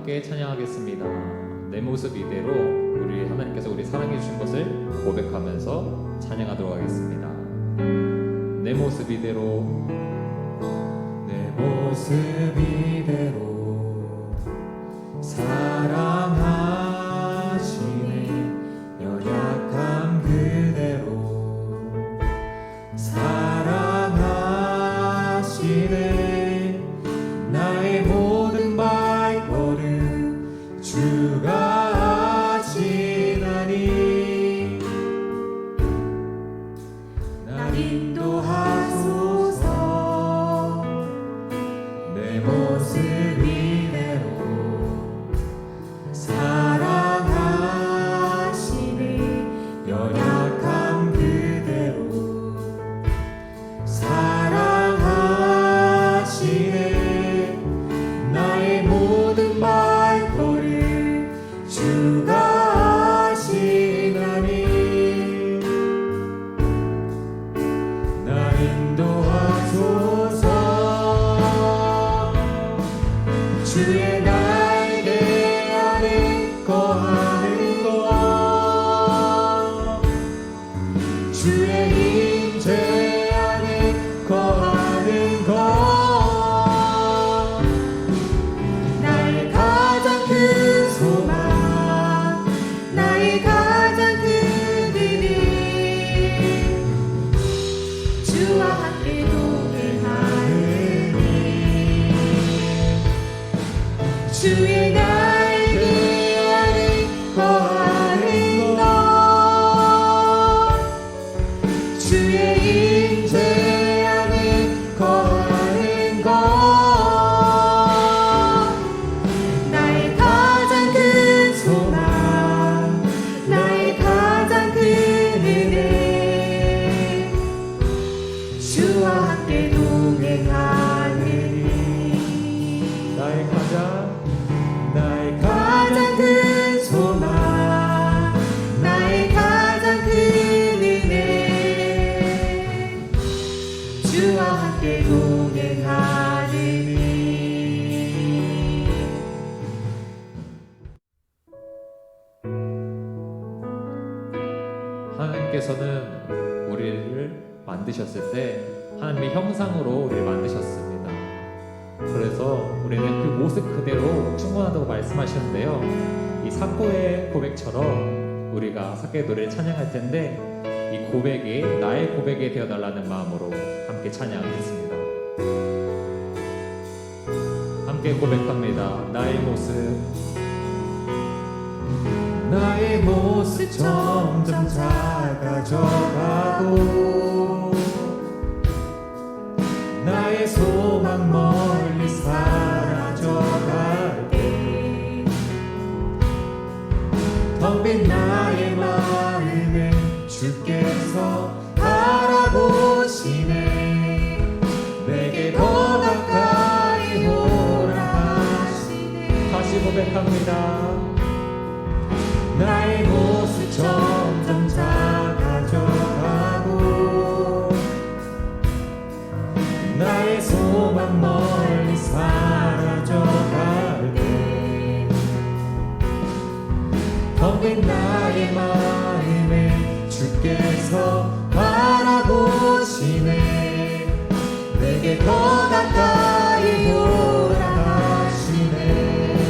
함께 찬양하겠습니다. 내 모습 이대로 우리 하나님께서 우리 사랑해 주신 것을 고백하면서 찬양하도록 하겠습니다. 내 모습 이대로, 내 모습 이대로 사랑하시네. 연약함 그대로 사랑하시네. 나의 모든 발걸음 주가 아시나니. 날 인도하소서. 내 모습 이대로 사랑하시네. 연약함 그대로 사랑하시네. 나의 모든 발걸음 주가 아시나니. 날 인도하소서. 주의 날개 아래 거하는 것, 주의 임재 안에 거하는 것, 나의 가장 큰 소망, 나의 가장 큰 의미, 주와 함께 동행하느니. 주의 날개 아래 거하는 것, 주의 임재 안에 거하는 것, 나의 가장 큰 소망, 나의 가장 큰 은혜, 주와 함께 동행하느니. 나의 가장 큰 소망, 나의 가장 큰 은혜, 주와 함께 동행하느니. 하나님께서는 우리를 만드셨을 때 하나님의 형상으로 우리를 만드셨습니다. 그래서 우리는 그 모습 그대로 충분하다고 말씀하셨는데요, 이 사코의 고백처럼 우리가 사코의 노래를 찬양할 텐데 이 고백이 나의 고백이 되어달라는 마음으로 함께 찬양하겠습니다. 함께 고백합니다. 나의 모습, 나의 모습 점점 작아져가고, 나의 소망 멀리 사라져갈 때, 텅 빈 나의 마음을 주께서 바라보시네. 내게 더 가까이 오라 하시네. 다시 고백합니다. 나의 모습 점점 작아져가고, 나의 소망 멀리 사라져갈 때, 텅 빈 나의 마음을 주께서 바라보시네. 내게 더 가까이 오라 하시네.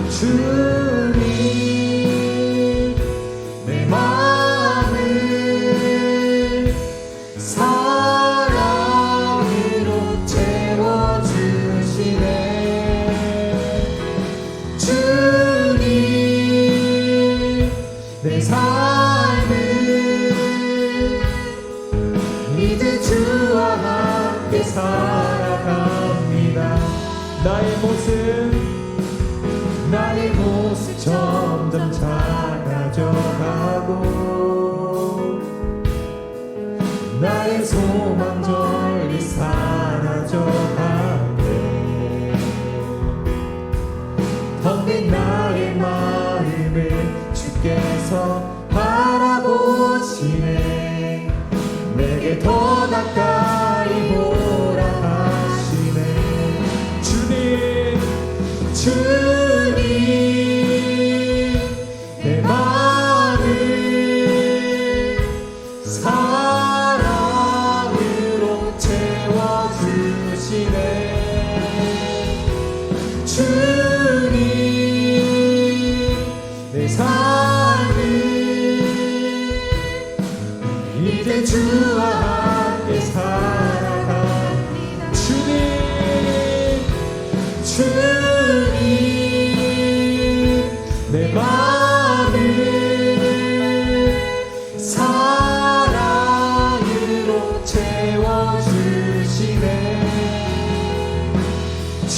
주님, 내 마음을 사랑으로 채워주시네. 주님, 내 삶을 이제 주와 함께 살아갑니다. 나의 모습 점점 작아져가고, 나의 소망 멀리 사라져갈 때, 텅 빈 나의 마음을 주께서 바라보시네. 내게 더 가까이 오라 하시네. 주님,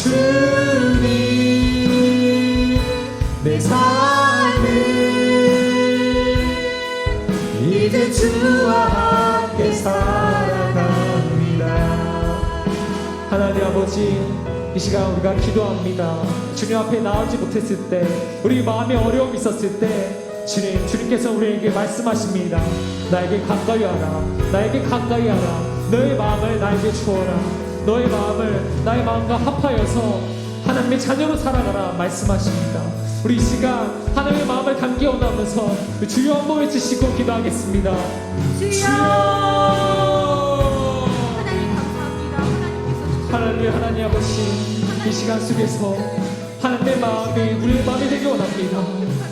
주님 내 삶을 이제 주와 함께 살아갑니다. 하나님 아버지, 이 시간 우리가 기도합니다. 주님 앞에 나오지 못했을 때, 우리 마음에 어려움이 있었을 때 주님께서 우리에게 말씀하십니다. 나에게 가까이 하라. 나에게 가까이 하라. 너의 마음을 나에게 주어라. 너의 마음을 나의 마음과 합하여서 하나님의 자녀로 살아가라 말씀하십니다. 우리 이 시간 하나님의 마음을 감기 원하면서 주여 한번 외치시고 기도하겠습니다. 주여! 하나님 감사합니다. 하나님께서 주신 하나님 아버지, 이 시간 속에서 하나님의 마음이 우리의 마음이 되기 원합니다.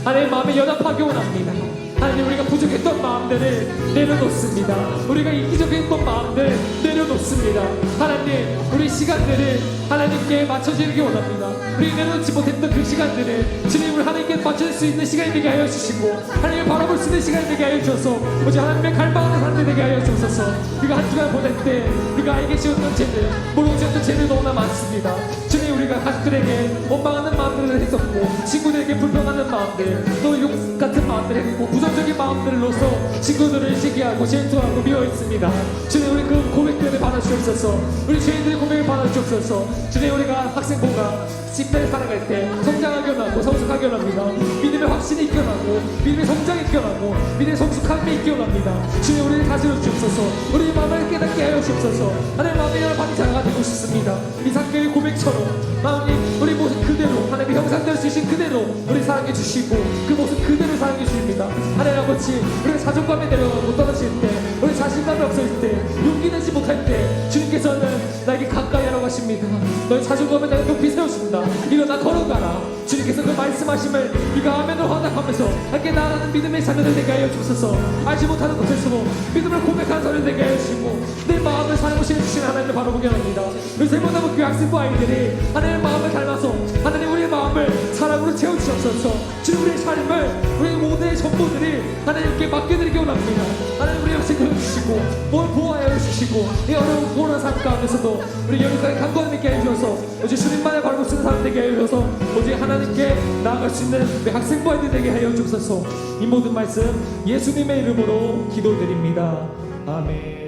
하나님의 마음에 연합하기 원합니다. 하나님, 우리가 부족했던 마음들을 내려놓습니다. 우리가 이기적했던 마음들 내려놓습니다. 하나님, 우리 시간들을 하나님께 맞춰지기 원합니다. 우리 내려놓지 못했던 그 시간들을 주님을 하나님께 맞출 수 있는 시간이 되게 하여 주시고, 하나님을 바라볼 수 있는 시간이 되게 하여 주셔서 오직 하나님의 갈망하는 사람들 되게 하여 주셔서 우리가 한 주간 보낼 때 우리가 알게 지었던 죄들, 모르고 지었던 죄들 너무나 많습니다. 주님, 우리가 가족들에게 원망하는 마음들을 했었고, 친구들에게 불평하는 마음들, 또 욕 같은 마음들을 했고, 부정적인 마음들로서 친구들을 시기하고 질투하고 미워했습니다. 주님, 우리 그 고백들을 받아주옵소서. 우리 죄인들의 고백을 받아주옵소서. 주님, 우리가 학생부가 10대를 살아갈 때 성장하게 원하고 성숙하게 원합니다. 믿음의 확신이 있게 원하고, 믿음의 성장이 있게 원하고, 믿음의 성숙함이 있게 원합니다. 주님, 우리를 다스려 주옵소서. 우리 마음을 깨닫게 하여 주옵소서. 하나님, 마음의 열반이 자가 되고 싶습니다. 이삭의 고백처럼 마음이 우리 모습 그대로, 하나님의 형상대로 주신 그대로 우리 사랑해 주시고, 그 모습 그대로 사랑해 주십니다. 하나님 아버지, 우리가 자존감에 내려가고 떨어질 때, 우리 자신감이 없을 때, 용기 내지 못할 때 주님께서는 나에게 가까이 하라고 하십니다. 너의 자존감을 내가 높이 세우신다. 일어나 걸어가라. 주님께서 그 말씀하심을 우리가 아멘으로 허락하면서 함께 나아가는 믿음의 자녀들 되게 하여 주소서. 알지 못하는 곳에서도 믿음을 고백하는 자녀들 되게 하여 주시고, 내 마음을 사랑하고 주시는 하나님을 바라보게 합니다. 우리 세모나무 교회 학생부 아이들이 하나님의 마음을 닮아서 하나님 우리의 마음을 사랑으로 채워주셔서 주님, 우리의 삶을 우리 모두의 전부들이 하나님께 맡겨드리기 원합니다. 하나님, 우리 역시 그려주시고 뭘 보호하여 주시고, 이 어려운 코로나 삶 가운데서도 우리 여기까지 강건함 있게 해주셔서 오직 주님만을 바라볼 수 있는 사람 되게 해주셔서 오직 하나님께 나아갈 수 있는 우리 학생부 아이들 되게 하여 주셔서 이 모든 말씀 예수님의 이름으로 기도드립니다. 아멘.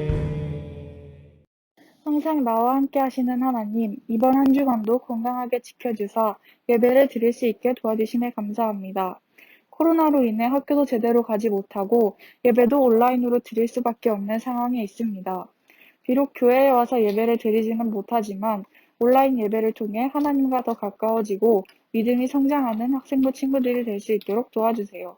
항상 나와 함께 하시는 하나님, 이번 한 주간도 건강하게 지켜주사 예배를 드릴 수 있게 도와주심에 감사합니다. 코로나로 인해 학교도 제대로 가지 못하고 예배도 온라인으로 드릴 수밖에 없는 상황에 있습니다. 비록 교회에 와서 예배를 드리지는 못하지만 온라인 예배를 통해 하나님과 더 가까워지고 믿음이 성장하는 학생부 친구들이 될 수 있도록 도와주세요.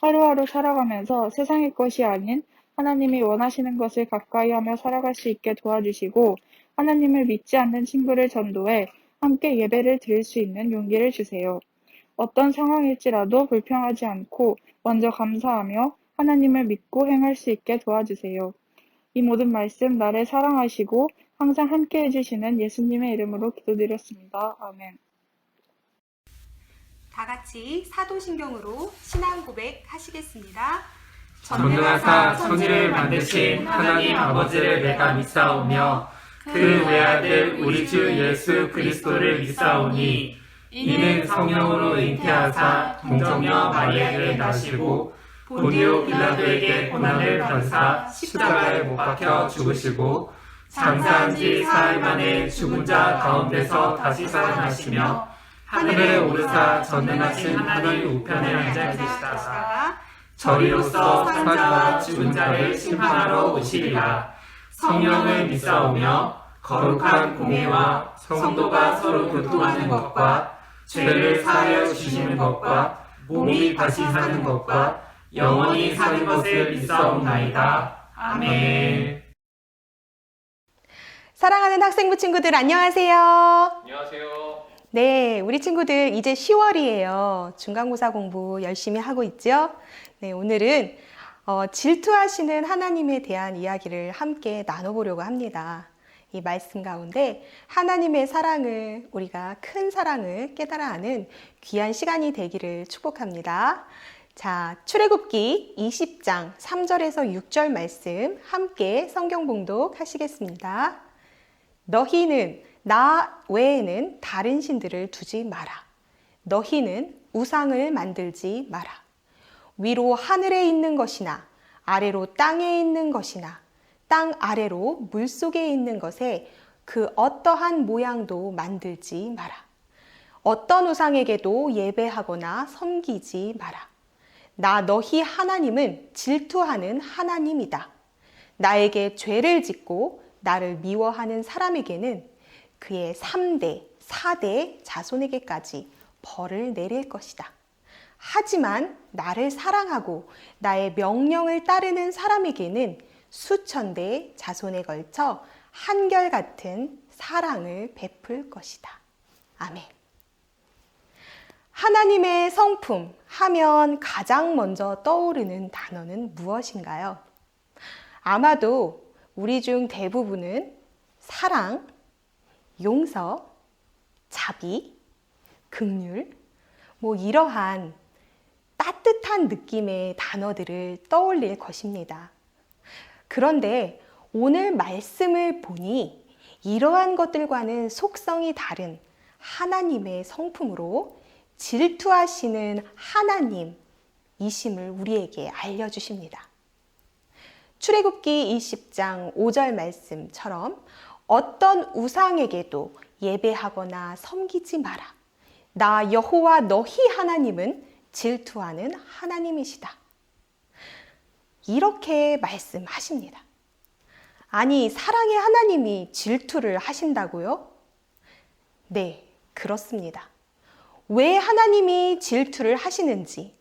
하루하루 살아가면서 세상의 것이 아닌 하나님이 원하시는 것을 가까이 하며 살아갈 수 있게 도와주시고, 하나님을 믿지 않는 친구를 전도해 함께 예배를 드릴 수 있는 용기를 주세요. 어떤 상황일지라도 불평하지 않고 먼저 감사하며 하나님을 믿고 행할 수 있게 도와주세요. 이 모든 말씀 나를 사랑하시고 항상 함께 해주시는 예수님의 이름으로 기도드렸습니다. 아멘. 다 같이 사도신경으로 신앙 고백 하시겠습니다. 전능하사 천지를 만드신 하나님 아버지를 내가 믿사오며 그 외아들 우리 주 예수 그리스도를 믿사오니 이는 성령으로 잉태하사 동정녀 마리아에게 나시고 본디오 빌라도에게 고난을 받으사 십자가에 못 박혀 죽으시고 장사한 지 사흘 만에 죽은 자 가운데서 다시 살아나시며 하늘에 오르사 전능하신 하나님 우편에 앉아 계시다가 저리로서 산자와 죽은 자를 심판하러 오시리라. 성령을 믿사오며 거룩한 공예와 성도가 서로 교통하는 것과 죄를 사하여 주시는 것과 몸이 다시 사는 것과 영원히 사는 것을 믿사옵나이다. 아멘. 사랑하는 학생부 친구들 안녕하세요. 안녕하세요. 네, 우리 친구들 이제 10월이에요. 중간고사 공부 열심히 하고 있죠? 네, 오늘은 질투하시는 하나님에 대한 이야기를 함께 나눠보려고 합니다. 이 말씀 가운데 하나님의 사랑을, 우리가 큰 사랑을 깨달아 하는 귀한 시간이 되기를 축복합니다. 자, 출애굽기 20장 3절에서 6절 말씀 함께 성경 봉독 하시겠습니다. 너희는 나 외에는 다른 신들을 두지 마라. 너희는 우상을 만들지 마라. 위로 하늘에 있는 것이나 아래로 땅에 있는 것이나 땅 아래로 물속에 있는 것에 그 어떠한 모양도 만들지 마라. 어떤 우상에게도 예배하거나 섬기지 마라. 나 너희 하나님은 질투하는 하나님이다. 나에게 죄를 짓고 나를 미워하는 사람에게는 그의 3대, 4대 자손에게까지 벌을 내릴 것이다. 하지만 나를 사랑하고 나의 명령을 따르는 사람에게는 수천 대 자손에 걸쳐 한결같은 사랑을 베풀 것이다. 아멘. 하나님의 성품 하면 가장 먼저 떠오르는 단어는 무엇인가요? 아마도 우리 중 대부분은 사랑, 용서, 자비, 긍휼, 이러한 따뜻한 느낌의 단어들을 떠올릴 것입니다. 그런데 오늘 말씀을 보니 이러한 것들과는 속성이 다른 하나님의 성품으로 질투하시는 하나님이심을 우리에게 알려주십니다. 출애굽기 20장 5절 말씀처럼 어떤 우상에게도 예배하거나 섬기지 마라. 나 여호와 너희 하나님은 질투하는 하나님이시다. 이렇게 말씀하십니다. 아니, 사랑의 하나님이 질투를 하신다고요? 네, 그렇습니다. 왜 하나님이 질투를 하시는지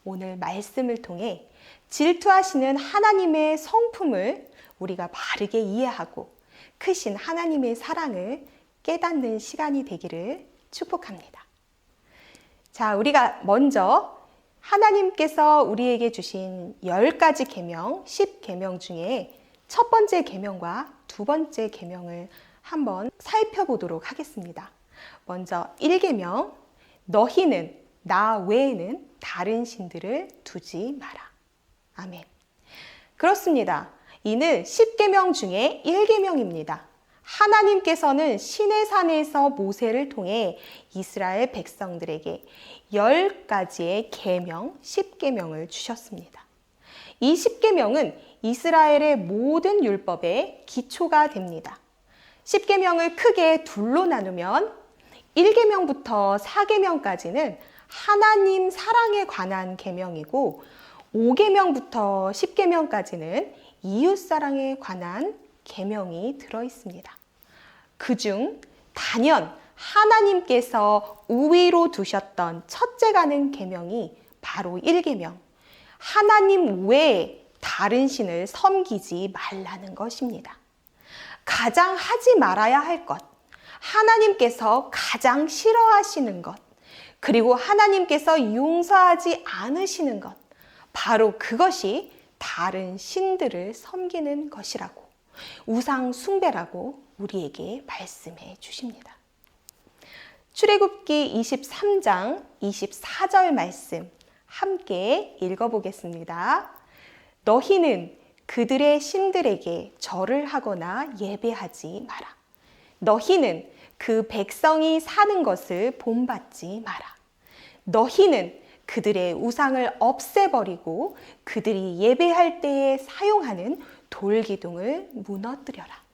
오늘 말씀을 통해 질투하시는 하나님의 성품을 우리가 바르게 이해하고 크신 하나님의 사랑을 깨닫는 시간이 되기를 축복합니다. 자, 우리가 먼저 하나님께서 우리에게 주신 10가지 계명, 10계명 중에 첫 번째 계명과 두 번째 계명을 한번 살펴보도록 하겠습니다. 먼저 1계명, 너희는 나 외에는 다른 신들을 두지 마라. 아멘. 그렇습니다. 이는 10계명 중에 1계명입니다. 하나님께서는 시내산에서 모세를 통해 이스라엘 백성들에게 10가지의 계명, 10계명을 주셨습니다. 이 10계명은 이스라엘의 모든 율법의 기초가 됩니다. 10계명을 크게 둘로 나누면 1계명부터 4계명까지는 하나님 사랑에 관한 계명이고 5계명부터 10계명까지는 이웃 사랑에 관한 계명이 들어 있습니다. 그중 단연 하나님께서 우위로 두셨던 첫째 가는 계명이 바로 1계명. 하나님 외에 다른 신을 섬기지 말라는 것입니다. 가장 하지 말아야 할 것, 하나님께서 가장 싫어하시는 것, 그리고 하나님께서 용서하지 않으시는 것, 바로 그것이 다른 신들을 섬기는 것이라고, 우상 숭배라고 우리에게 말씀해 주십니다. 출애굽기 23장 24절 말씀 함께 읽어보겠습니다. 너희는 그들의 신들에게 절을 하거나 예배하지 마라. 너희는 그 백성이 사는 것을 본받지 마라. 너희는 그들의 우상을 없애버리고 그들이 예배할 때에 사용하는 돌기둥을 무너뜨려라.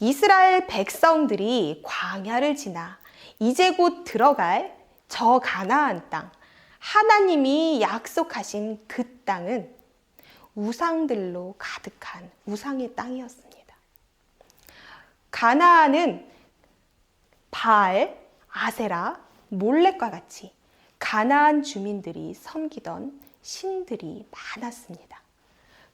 이스라엘 백성들이 광야를 지나 이제 곧 들어갈 저 가나안 땅, 하나님이 약속하신 그 땅은 우상들로 가득한 우상의 땅이었습니다. 가나안은 바알, 아세라, 몰렉과 같이 가나안 주민들이 섬기던 신들이 많았습니다.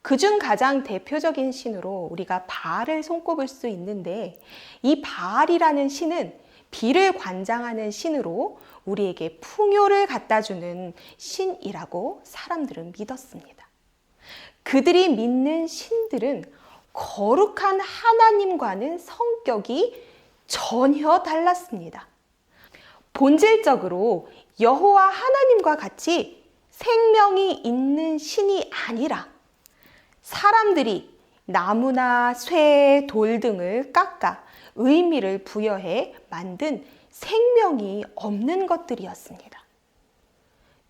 그중 가장 대표적인 신으로 우리가 바알을 손꼽을 수 있는데, 이 바알이라는 신은 비를 관장하는 신으로 우리에게 풍요를 갖다주는 신이라고 사람들은 믿었습니다. 그들이 믿는 신들은 거룩한 하나님과는 성격이 전혀 달랐습니다. 본질적으로 여호와 하나님과 같이 생명이 있는 신이 아니라 사람들이 나무나 쇠, 돌 등을 깎아 의미를 부여해 만든 생명이 없는 것들이었습니다.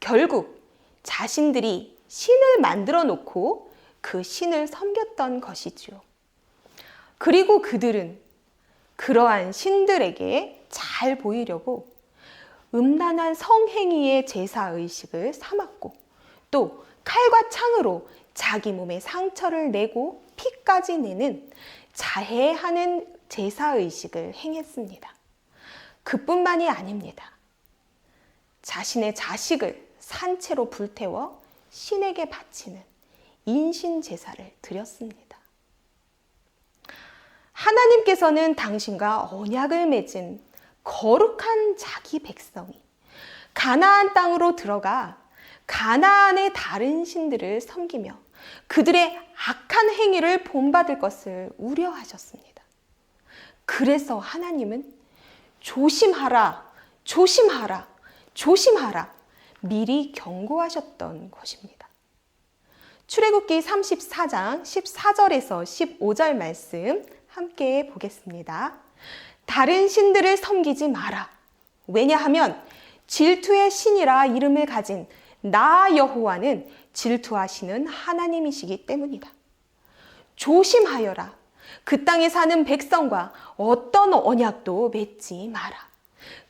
결국 자신들이 신을 만들어 놓고 그 신을 섬겼던 것이지요. 그리고 그들은 그러한 신들에게 잘 보이려고 음란한 성행위의 제사의식을 삼았고 또 칼과 창으로 자기 몸에 상처를 내고 피까지 내는 자해하는 제사의식을 행했습니다. 그뿐만이 아닙니다. 자신의 자식을 산채로 불태워 신에게 바치는 인신제사를 드렸습니다. 하나님께서는 당신과 언약을 맺은 거룩한 자기 백성이 가나안 땅으로 들어가 가나안의 다른 신들을 섬기며 그들의 악한 행위를 본받을 것을 우려하셨습니다. 그래서 하나님은 조심하라, 조심하라, 조심하라 미리 경고하셨던 것입니다. 출애굽기 34장 14절에서 15절 말씀 함께 보겠습니다. 다른 신들을 섬기지 마라. 왜냐하면 질투의 신이라 이름을 가진 나 여호와는 질투하시는 하나님이시기 때문이다. 조심하여라. 그 땅에 사는 백성과 어떤 언약도 맺지 마라.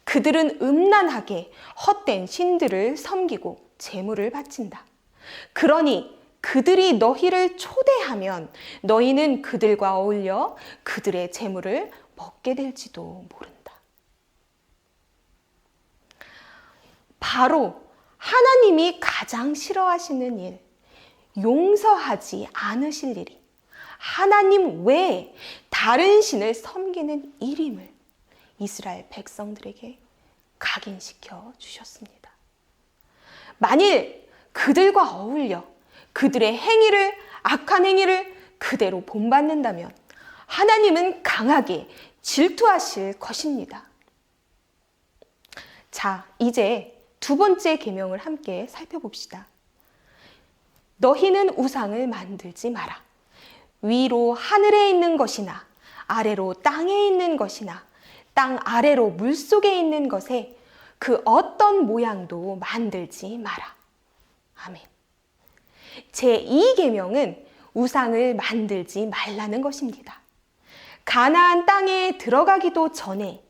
그들은 음란하게 헛된 신들을 섬기고 제물을 바친다. 그러니 그들이 너희를 초대하면 너희는 그들과 어울려 그들의 제물을 먹게 될지도 모른다. 바로 하나님이 가장 싫어하시는 일, 용서하지 않으실 일이 하나님 외에 다른 신을 섬기는 일임을 이스라엘 백성들에게 각인시켜 주셨습니다. 만일 그들과 어울려 그들의 행위를, 악한 행위를 그대로 본받는다면 하나님은 강하게 질투하실 것입니다. 자, 이제 두 번째 계명을 함께 살펴봅시다. 너희는 우상을 만들지 마라. 위로 하늘에 있는 것이나 아래로 땅에 있는 것이나 땅 아래로 물속에 있는 것에 그 어떤 모양도 만들지 마라. 아멘. 제2계명은 우상을 만들지 말라는 것입니다. 가나안 땅에 들어가기도 전에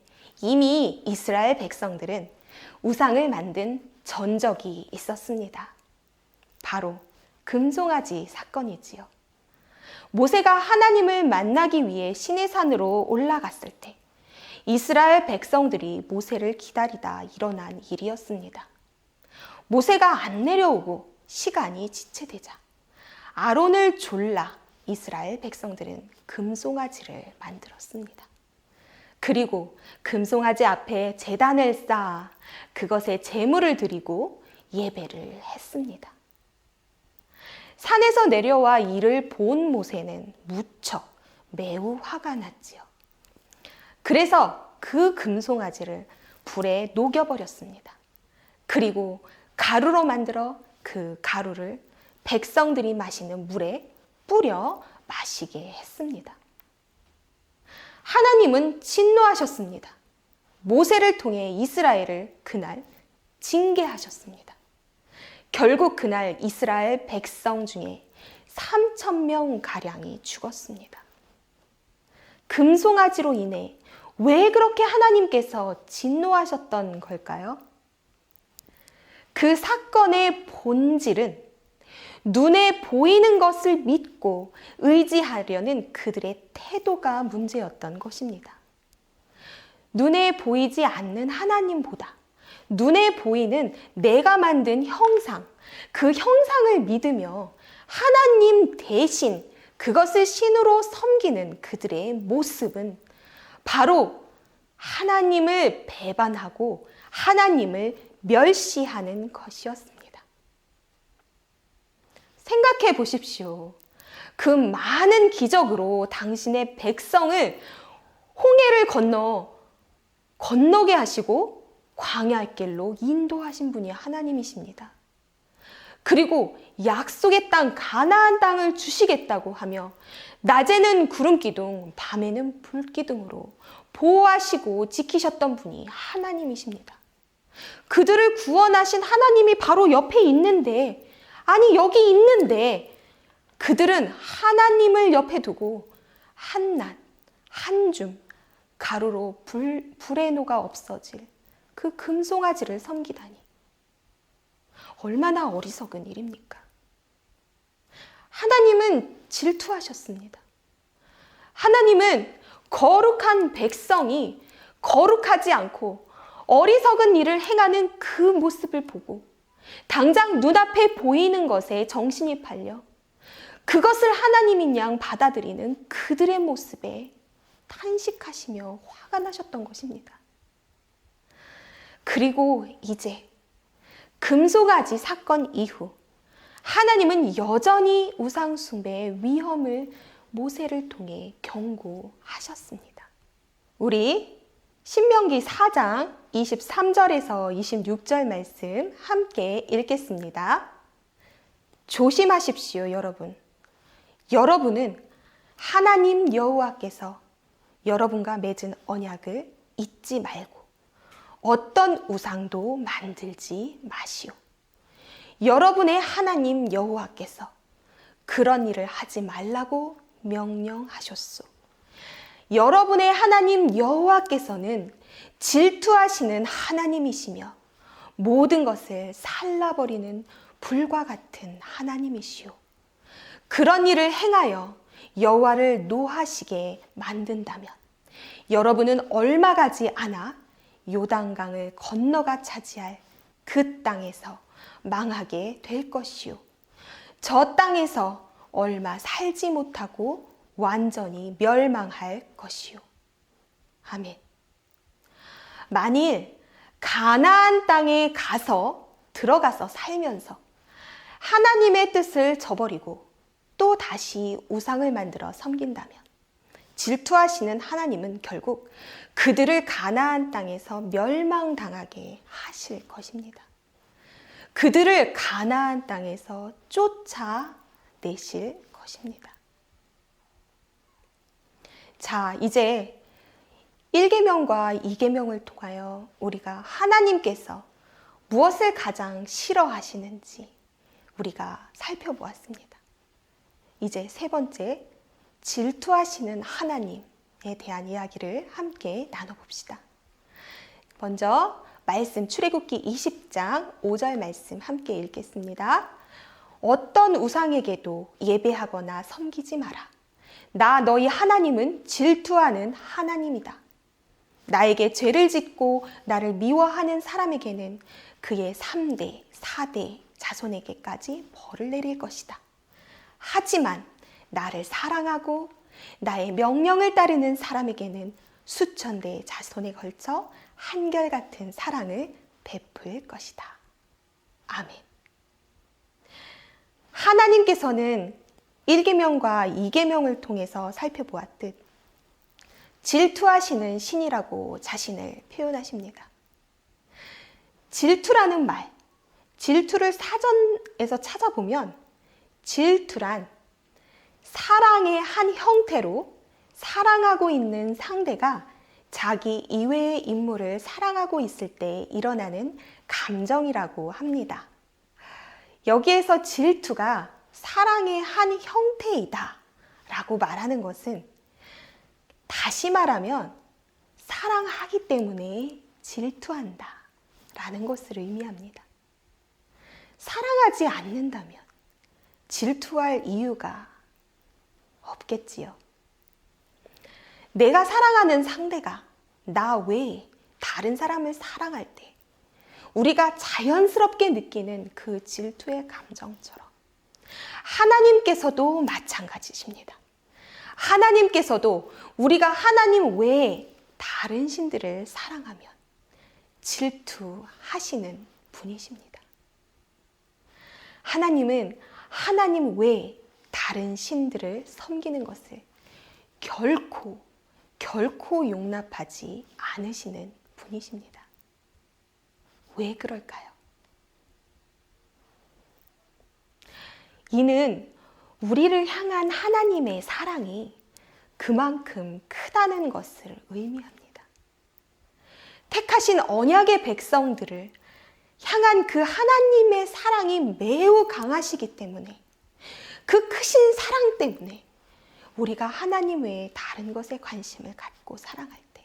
이미 이스라엘 백성들은 우상을 만든 전적이 있었습니다. 바로 금송아지 사건이지요. 모세가 하나님을 만나기 위해 시내산으로 올라갔을 때 이스라엘 백성들이 모세를 기다리다 일어난 일이었습니다. 모세가 안 내려오고 시간이 지체되자 아론을 졸라 이스라엘 백성들은 금송아지를 만들었습니다. 그리고 금송아지 앞에 제단을 쌓아 그것에 제물을 드리고 예배를 했습니다. 산에서 내려와 이를 본 모세는 무척 매우 화가 났지요. 그래서 그 금송아지를 불에 녹여버렸습니다. 그리고 가루로 만들어 그 가루를 백성들이 마시는 물에 뿌려 마시게 했습니다. 하나님은 진노하셨습니다. 모세를 통해 이스라엘을 그날 징계하셨습니다. 결국 그날 이스라엘 백성 중에 3,000명 가량이 죽었습니다. 금송아지로 인해 왜 그렇게 하나님께서 진노하셨던 걸까요? 그 사건의 본질은 눈에 보이는 것을 믿고 의지하려는 그들의 태도가 문제였던 것입니다. 눈에 보이지 않는 하나님보다 눈에 보이는 내가 만든 형상, 그 형상을 믿으며 하나님 대신 그것을 신으로 섬기는 그들의 모습은 바로 하나님을 배반하고 하나님을 멸시하는 것이었습니다. 생각해 보십시오. 그 많은 기적으로 당신의 백성을 홍해를 건너게 하시고 광야의 길로 인도하신 분이 하나님이십니다. 그리고 약속의 땅 가나안 땅을 주시겠다고 하며 낮에는 구름 기둥, 밤에는 불 기둥으로 보호하시고 지키셨던 분이 하나님이십니다. 그들을 구원하신 하나님이 바로 옆에 있는데, 아니 여기 있는데, 그들은 하나님을 옆에 두고 한낮, 한줌, 가루로 불의 노가 없어질 그 금송아지를 섬기다니. 얼마나 어리석은 일입니까? 하나님은 질투하셨습니다. 하나님은 거룩한 백성이 거룩하지 않고 어리석은 일을 행하는 그 모습을 보고 당장 눈앞에 보이는 것에 정신이 팔려 그것을 하나님인 양 받아들이는 그들의 모습에 탄식하시며 화가 나셨던 것입니다. 그리고 이제 금송아지 사건 이후 하나님은 여전히 우상숭배의 위험을 모세를 통해 경고하셨습니다. 우리 신명기 4장 23절에서 26절 말씀 함께 읽겠습니다. 조심하십시오, 여러분. 여러분은 하나님 여호와께서 여러분과 맺은 언약을 잊지 말고 어떤 우상도 만들지 마시오. 여러분의 하나님 여호와께서 그런 일을 하지 말라고 명령하셨소. 여러분의 하나님 여호와께서는 질투하시는 하나님이시며 모든 것을 살라버리는 불과 같은 하나님이시오. 그런 일을 행하여 여호와를 노하시게 만든다면 여러분은 얼마 가지 않아 요단강을 건너가 차지할 그 땅에서 망하게 될 것이요. 저 땅에서 얼마 살지 못하고 완전히 멸망할 것이요. 아멘. 만일 가나안 땅에 들어가서 살면서 하나님의 뜻을 저버리고 또 다시 우상을 만들어 섬긴다면 질투하시는 하나님은 결국 그들을 가나안 땅에서 멸망당하게 하실 것입니다. 그들을 가나안 땅에서 쫓아내실 것입니다. 자, 이제 1계명과 2계명을 통하여 우리가 하나님께서 무엇을 가장 싫어하시는지 우리가 살펴보았습니다. 이제 세 번째, 질투하시는 하나님에 대한 이야기를 함께 나눠봅시다. 먼저 말씀 출애굽기 20장 5절 말씀 함께 읽겠습니다. 어떤 우상에게도 예배하거나 섬기지 마라. 나 너희 하나님은 질투하는 하나님이다. 나에게 죄를 짓고 나를 미워하는 사람에게는 그의 3대, 4대 자손에게까지 벌을 내릴 것이다. 하지만 나를 사랑하고 나의 명령을 따르는 사람에게는 수천 대의 자손에 걸쳐 한결같은 사랑을 베풀 것이다. 아멘. 하나님께서는 1계명과 2계명을 통해서 살펴보았듯 질투하시는 신이라고 자신을 표현하십니다. 질투라는 말, 질투를 사전에서 찾아보면 질투란 사랑의 한 형태로 사랑하고 있는 상대가 자기 이외의 인물을 사랑하고 있을 때 일어나는 감정이라고 합니다. 여기에서 질투가 사랑의 한 형태이다 라고 말하는 것은 다시 말하면 사랑하기 때문에 질투한다 라는 것을 의미합니다. 사랑하지 않는다면 질투할 이유가 없겠지요. 내가 사랑하는 상대가 나 외에 다른 사람을 사랑할 때 우리가 자연스럽게 느끼는 그 질투의 감정처럼 하나님께서도 마찬가지십니다. 하나님께서도 우리가 하나님 외에 다른 신들을 사랑하면 질투하시는 분이십니다. 하나님은 하나님 외에 다른 신들을 섬기는 것을 결코 용납하지 않으시는 분이십니다. 왜 그럴까요? 이는 우리를 향한 하나님의 사랑이 그만큼 크다는 것을 의미합니다. 택하신 언약의 백성들을 향한 그 하나님의 사랑이 매우 강하시기 때문에, 그 크신 사랑 때문에 우리가 하나님 외에 다른 것에 관심을 갖고 사랑할 때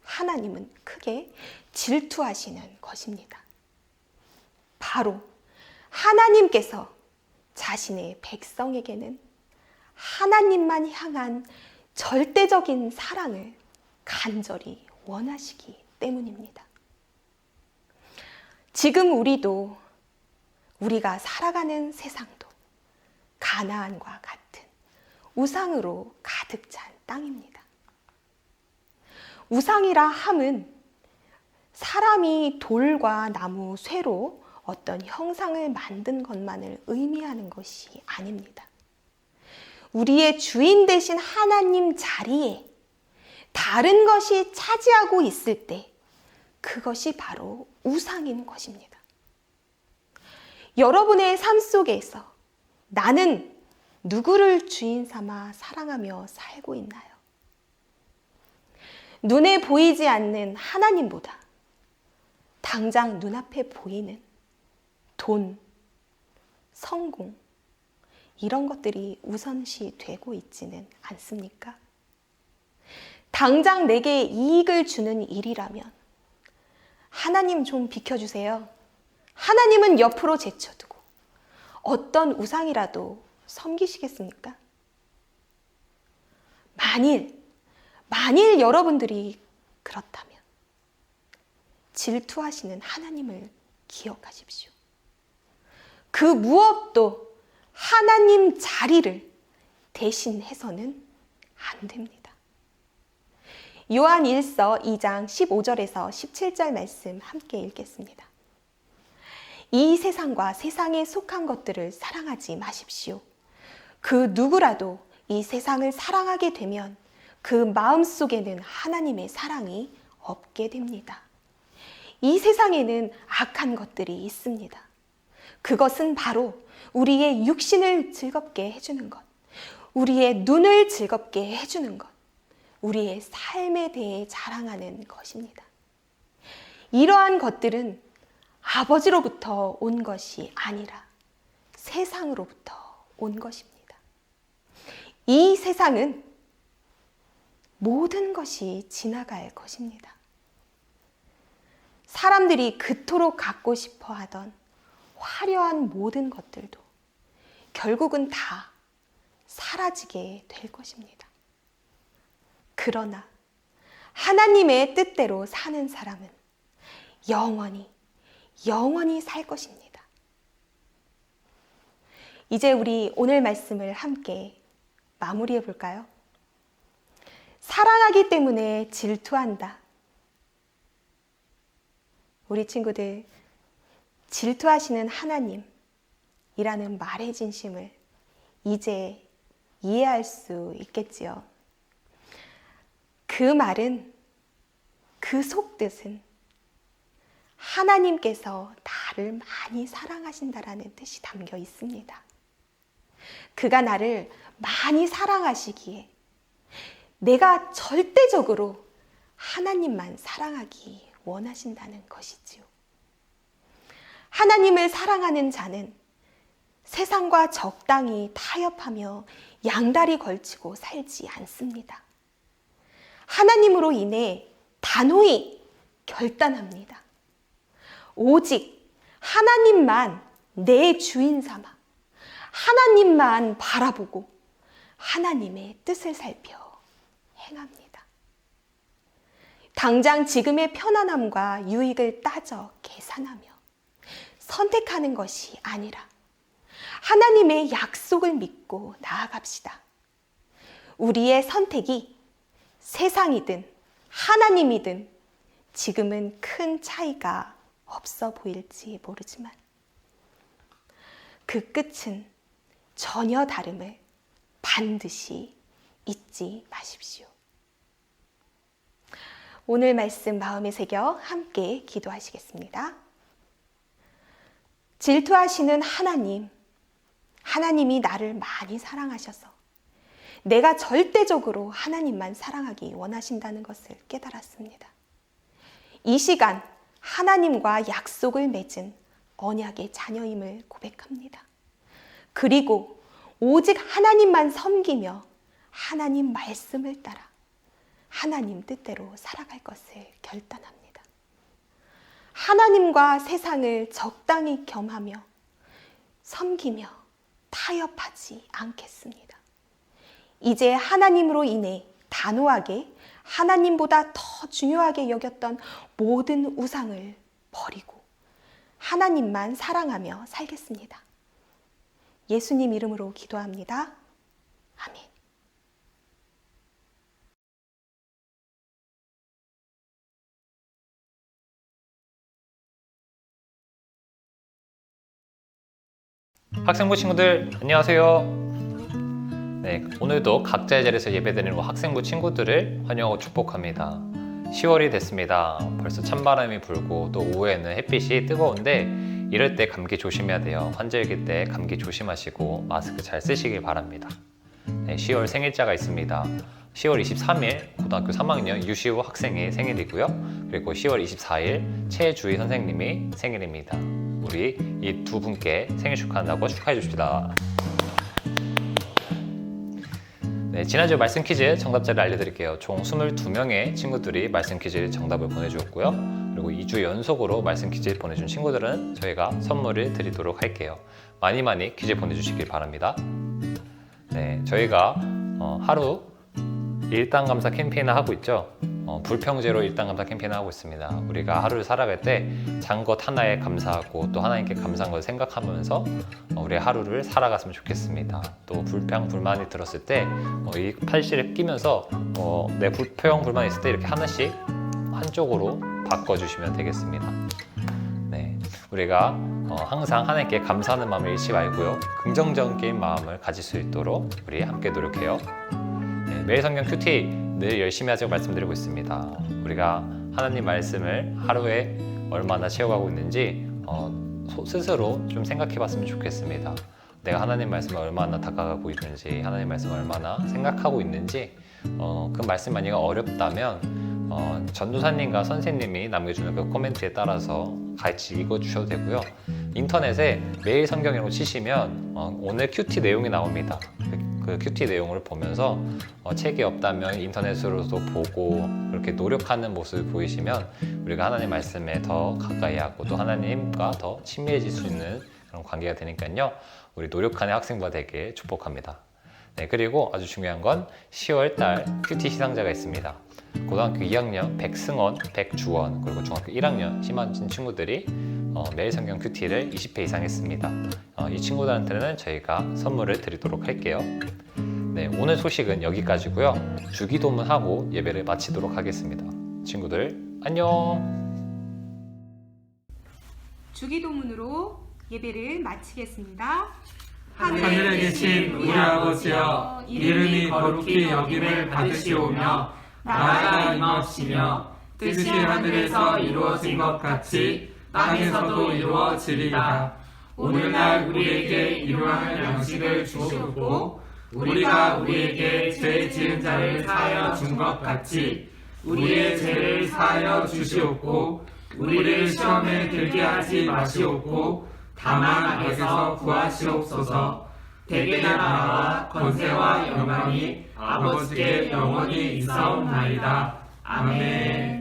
하나님은 크게 질투하시는 것입니다. 바로 하나님께서 자신의 백성에게는 하나님만 향한 절대적인 사랑을 간절히 원하시기 때문입니다. 지금 우리가 살아가는 세상도 가나안과 같은 우상으로 가득 찬 땅입니다. 우상이라 함은 사람이 돌과 나무, 쇠로 어떤 형상을 만든 것만을 의미하는 것이 아닙니다. 우리의 주인 되신 하나님 자리에 다른 것이 차지하고 있을 때 그것이 바로 우상인 것입니다. 여러분의 삶 속에서 나는 누구를 주인 삼아 사랑하며 살고 있나요? 눈에 보이지 않는 하나님보다 당장 눈앞에 보이는 돈, 성공, 이런 것들이 우선시 되고 있지는 않습니까? 당장 내게 이익을 주는 일이라면 하나님 좀 비켜주세요. 하나님은 옆으로 제쳐두고 어떤 우상이라도 섬기시겠습니까? 만일 여러분들이 그렇다면 질투하시는 하나님을 기억하십시오. 그 무엇도 하나님 자리를 대신해서는 안 됩니다. 요한 1서 2장 15절에서 17절 말씀 함께 읽겠습니다. 이 세상과 세상에 속한 것들을 사랑하지 마십시오. 그 누구라도 이 세상을 사랑하게 되면 그 마음속에는 하나님의 사랑이 없게 됩니다. 이 세상에는 악한 것들이 있습니다. 그것은 바로 우리의 육신을 즐겁게 해주는 것, 우리의 눈을 즐겁게 해주는 것, 우리의 삶에 대해 자랑하는 것입니다. 이러한 것들은 아버지로부터 온 것이 아니라 세상으로부터 온 것입니다. 이 세상은 모든 것이 지나갈 것입니다. 사람들이 그토록 갖고 싶어 하던 화려한 모든 것들도 결국은 다 사라지게 될 것입니다. 그러나 하나님의 뜻대로 사는 사람은 영원히 살 것입니다. 이제 우리 오늘 말씀을 함께 마무리해 볼까요? 사랑하기 때문에 질투한다. 우리 친구들, 질투하시는 하나님이라는 말의 진심을 이제 이해할 수 있겠지요. 그 말은, 그 속뜻은 하나님께서 나를 많이 사랑하신다라는 뜻이 담겨 있습니다. 그가 나를 많이 사랑하시기에 내가 절대적으로 하나님만 사랑하기 원하신다는 것이지요. 하나님을 사랑하는 자는 세상과 적당히 타협하며 양다리 걸치고 살지 않습니다. 하나님으로 인해 단호히 결단합니다. 오직 하나님만 내 주인 삼아 하나님만 바라보고 하나님의 뜻을 살펴 행합니다. 당장 지금의 편안함과 유익을 따져 계산하며 선택하는 것이 아니라 하나님의 약속을 믿고 나아갑시다. 우리의 선택이 세상이든 하나님이든 지금은 큰 차이가 없어 보일지 모르지만 그 끝은 전혀 다름을 반드시 잊지 마십시오. 오늘 말씀 마음에 새겨 함께 기도하시겠습니다. 질투하시는 하나님, 하나님이 나를 많이 사랑하셔서 내가 절대적으로 하나님만 사랑하기 원하신다는 것을 깨달았습니다. 이 시간 하나님과 약속을 맺은 언약의 자녀임을 고백합니다. 그리고 오직 하나님만 섬기며 하나님 말씀을 따라 하나님 뜻대로 살아갈 것을 결단합니다. 하나님과 세상을 적당히 겸하며 섬기며 타협하지 않겠습니다. 이제 하나님으로 인해 단호하게 하나님보다 더 중요하게 여겼던 모든 우상을 버리고 하나님만 사랑하며 살겠습니다. 예수님 이름으로 기도합니다. 아멘. 학생부 친구들 안녕하세요. 네, 오늘도 각자의 자리에서 예배드리는 학생부 친구들을 환영하고 축복합니다. 10월이 됐습니다. 벌써 찬바람이 불고 또 오후에는 햇빛이 뜨거운데 이럴 때 감기 조심해야 돼요. 환절기 때 감기 조심하시고 마스크 잘 쓰시길 바랍니다. 네, 10월 생일자가 있습니다. 10월 23일 고등학교 3학년 유시우 학생의 생일이고요. 그리고 10월 24일 최주희 선생님이 생일입니다. 우리 이 두 분께 생일 축하한다고 축하해 줍시다. 네, 지난주 말씀 퀴즈 정답자를 알려드릴게요. 총 22명의 친구들이 말씀 퀴즈 정답을 보내주었고요. 그리고 2주 연속으로 말씀 퀴즈 보내준 친구들은 저희가 선물을 드리도록 할게요. 많이 퀴즈 보내주시길 바랍니다. 네, 저희가 하루 일당 감사 캠페인을 하고 있죠. 불평제로 일당 감사 캠페인을 하고 있습니다. 우리가 하루를 살아갈 때 장 것 하나에 감사하고 또 하나님께 감사한 걸 생각하면서 우리 하루를 살아갔으면 좋겠습니다. 또 불평 불만이 들었을 때 이 팔씨를 끼면서 내 불평 불만이 있을 때 이렇게 하나씩 한쪽으로 바꿔주시면 되겠습니다. 네, 우리가 항상 하나님께 감사하는 마음을 잃지 말고요. 긍정적인 마음을 가질 수 있도록 우리 함께 노력해요. 네, 매일 성경 큐티 늘 열심히 하자고 말씀드리고 있습니다. 우리가 하나님 말씀을 하루에 얼마나 채워가고 있는지 스스로 좀 생각해 봤으면 좋겠습니다. 내가 하나님 말씀을 얼마나 다가가고 있는지, 하나님 말씀을 얼마나 생각하고 있는지, 그 말씀 만약 어렵다면 전도사님과 선생님이 남겨주는 그 코멘트에 따라서 같이 읽어주셔도 되고요. 인터넷에 매일 성경이라고 치시면 오늘 큐티 내용이 나옵니다. 그 큐티 내용을 보면서 책이 없다면 인터넷으로도 보고 그렇게 노력하는 모습을 보이시면 우리가 하나님 말씀에 더 가까이 하고 또 하나님과 더 친밀해질 수 있는 그런 관계가 되니까요. 우리 노력하는 학생부가 되길 축복합니다. 네, 그리고 아주 중요한 건 10월 달 큐티 시상자가 있습니다. 고등학교 2학년 백승원, 백주원, 그리고 중학교 1학년 심한진 친구들이 매일 성경 큐티를 20회 이상 했습니다. 이 친구들한테는 저희가 선물을 드리도록 할게요. 네, 오늘 소식은 여기까지고요. 주기도문하고 예배를 마치도록 하겠습니다. 친구들 안녕. 주기도문으로 예배를 마치겠습니다. 하늘에 계신 우리 아버지여, 이름이 거룩히 여김을 받으시오며 나라가 임하옵시며 뜻이 하늘에서 이루어진 것 같이 땅에서도 이루어지리라. 오늘날 우리에게 일용할 양식을 주시옵고 우리가 우리에게 죄 지은 자를 사하여 준 것 같이 우리의 죄를 사하여 주시옵고 우리를 시험에 들게 하지 마시옵고 다만 악에서 구하시옵소서. 대개 나라와 권세와 영광이 아버지께 영원히 있사옵나이다. 아멘.